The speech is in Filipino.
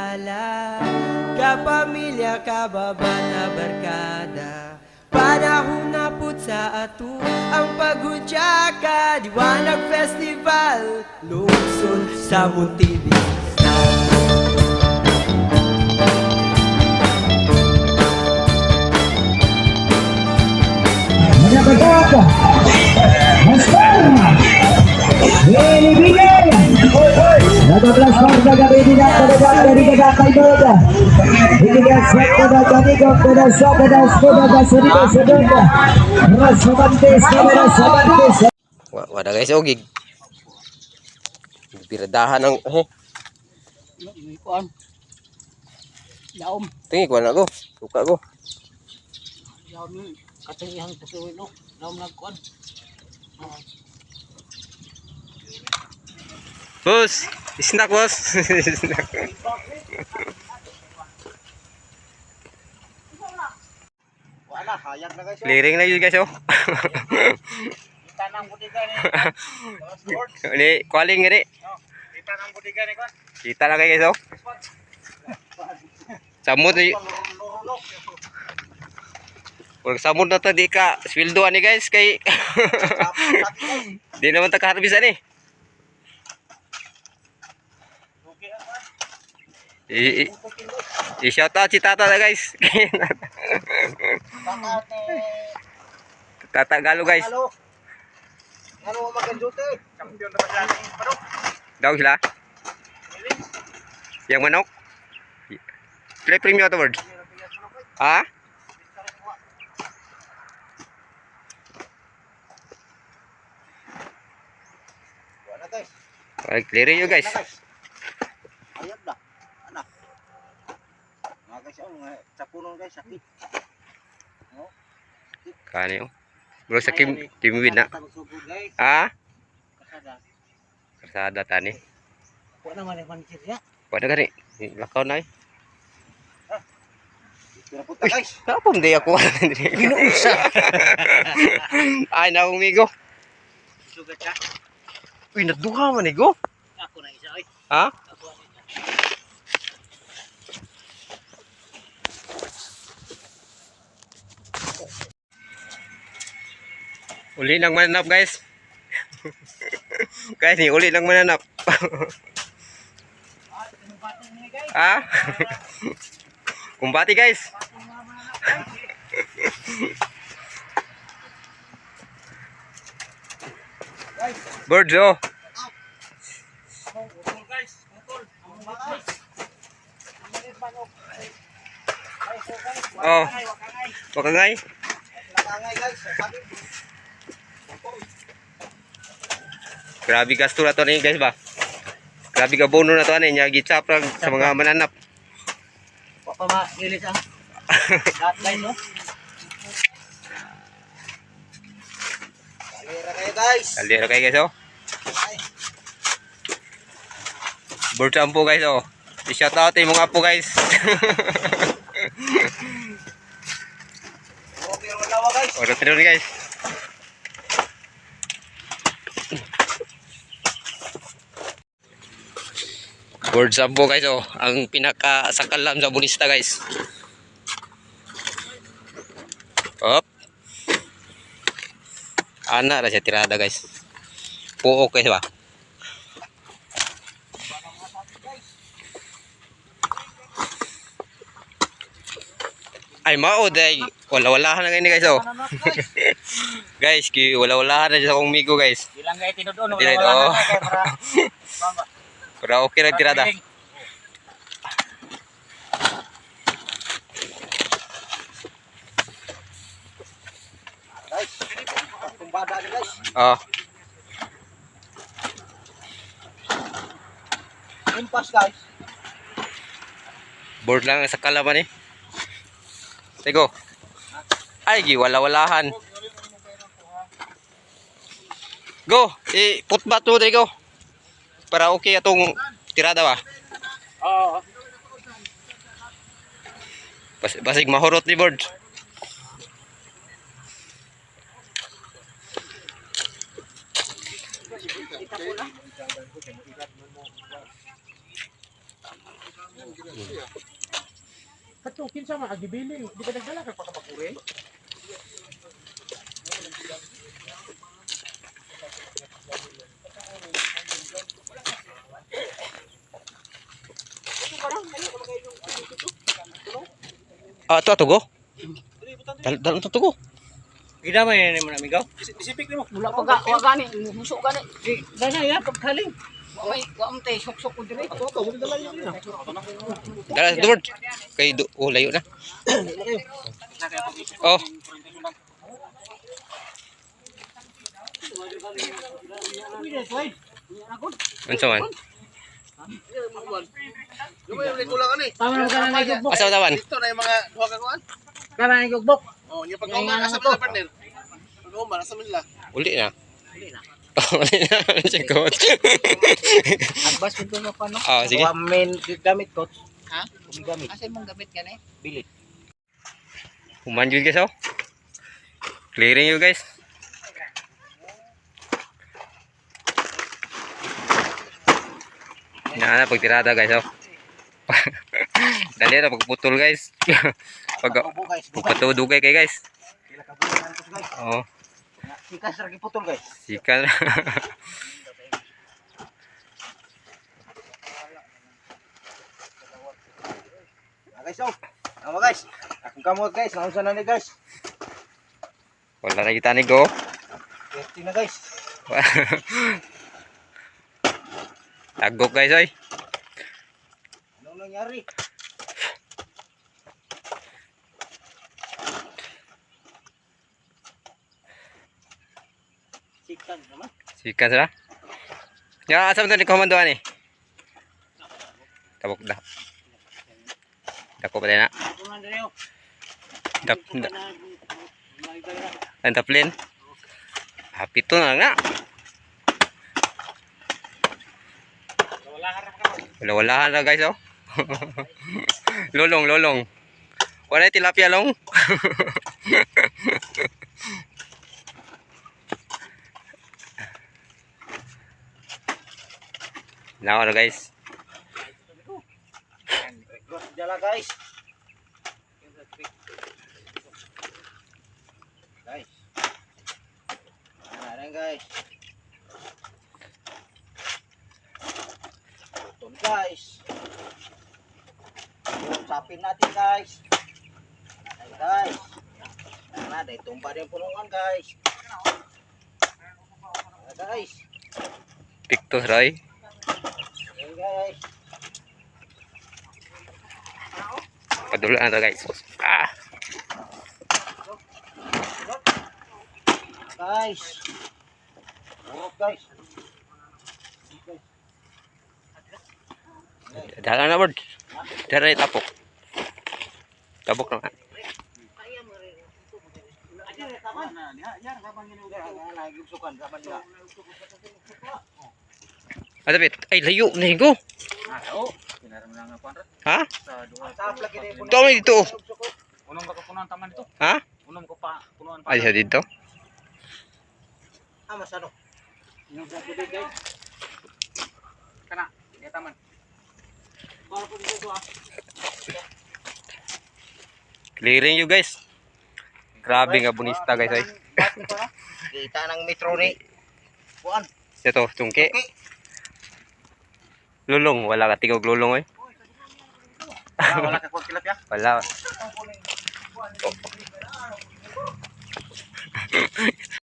kilala, kapamilya, kababan na barkada. Panahon na put sa ato ang paghudyaka, Diwanag Festival, lungsod sa Montevista. Nagkakata, Masparma, Binibigan, nagkaklasar na gabi nila talaga dari kagakay doda. Binibigan sa kada kanigo, kada sa kada skoda, kada sarito sa doda. Rasabantes, kada sabantes. Wala guys, ogig. Piradahan ng Kuan. Yaom. Tingi ko na ko. Suka ko. Yaom ni katihang tusuwi no. Yaom nagkuan. Boss, snack boss. Snack. Wala hayag na guys. Clearing na yun guys oh. Kita nang budiga ni. Ini calling ini. Kita nang budiga ni kuan. Kita lang guys oh. Samud ni. Pag samud na to di ka sweldo ani guys kay di naman ta kaharbis ani. I-shout out si Tata na guys. Tata Galo guys. Halo. Ano maganjote? Champion na ba ni Manok? Daw sila. Yang manok. Play premium to word. Ha? Wala guys. Ay, clear yun guys. Hayag na. Ana. Mga guys mga sa puno guys sakit. No? Kani oh. Bro sa Kim Win na. Ha? Kasada tani. Wala man man siya. Pada gani. Lakaw na eh. Tira puta guys. Kapom di ako. Inuusa. Ay na umigo. Sugat ka. Uy, naduha man igo. Ako na isa ay. Ha? Ako na isa. Uli nang mananap guys. Guys, ni uli nang mananap. Ha? Kumbati guys. Birds oh. Oh. Wakangay. Grabe gasto na to ni guys ba. Grabe ka bono na to ani nya gitsap ra sa mga mananap. Wa pa ma-ilis ang lahat guys no. Kalira kayo guys. Kalira kayo guys oh. Bird sampo guys oh. I-shout out yung mga apo guys. Okay ro lawa guys. Oro tinuloy guys. Bird sampo guys oh. Ang pinaka-sakalam sa bonista guys. Op. Ana ra siya tirada guys. Puok guys ba. Ay mao day wala-walahan na gani guys oh. Guys, ki wala-walahan na sa akong migo guys. Ilang gay tinudo no Dili, wala oh. na kay para. Pero okay ra tirada. Guys, tumbada ni guys. Oh, Impas guys. board lang sa kalaban eh. Tego. Ay, gi wala-walahan. Go, putbat mo dito. Para okay atong tirada ba. Oo. Basig mahurot ni board. Katukin sa mga agibili. Di ba nagdala ka pagkapakuri? Ah, ito tugo. Dalam to tugo. Gida man yan mo namin gaw. Isipik mo. Wala pa ga, wa gani, muso gani. Di dana ya pagkaling. Wa mo tay sok-sok ko dire. Ako ka, wala dala yun. Dala sa board. Kay layo na. Oh, unsa man? Tama na ka na gugbok. Asa tawan? Ito na yung mga duha ka kuan. Ka na gugbok. Oh, yung pag-uma nasa Manila partner. Pag-uma nasa Manila. Uli na. Uli na. Sikot. Agbas ko na pa no. Ah, sige. Wa main gamit ko. Ha? Gamit. Asa mong gamit ka na eh? Bilit. Human yun guys oh. Clearing you guys. Na pagtirada guys oh. Dali na pagputol guys. Pagpatudugay kay guys. Oh, Sikas ra giputol guys. sikan. Guys oh. Tama guys. Akong kamot guys, naunsa na ni guys. Wala na kita ni go. Pwede na guys. Tagok guys oy. Anong nangyari? Sikan naman. Sikan sila. Ya, asa man to ni komando ani? Tabok dah. Dako pa na. Tunan dire oh. Dap. Antaplin. Hapit to na nga. Wala na guys oh. Lolong. Wala tilapia long. Now ano guys? Jala guys. Guys. Ano guys? Ito guys. Usapin natin guys. Ay guys. Nah, dahil tumpa din punungan guys. Guys. Pictus Roy. Ayan guys. Padula na to guys. Ah. Guys. Buruk guys. Dala na bird. Dala tapok. Tapok na nga. Ada pit. Ay layo na higo. Ha? Ito may dito. Unong ka punuan taman dito. Ha? Unong ko pa punuan pa. Ay sa dito. Mas ano? Yung sa tubig guys. Kana, di taman. Para po dito ah. Clearing you guys. Grabe nga bunista guys ay. Kita ng metro ni. Kuan. Ito, tungke. Lulong, wala ka tigog lulong eh. Wala ka ko kilap ya. Wala.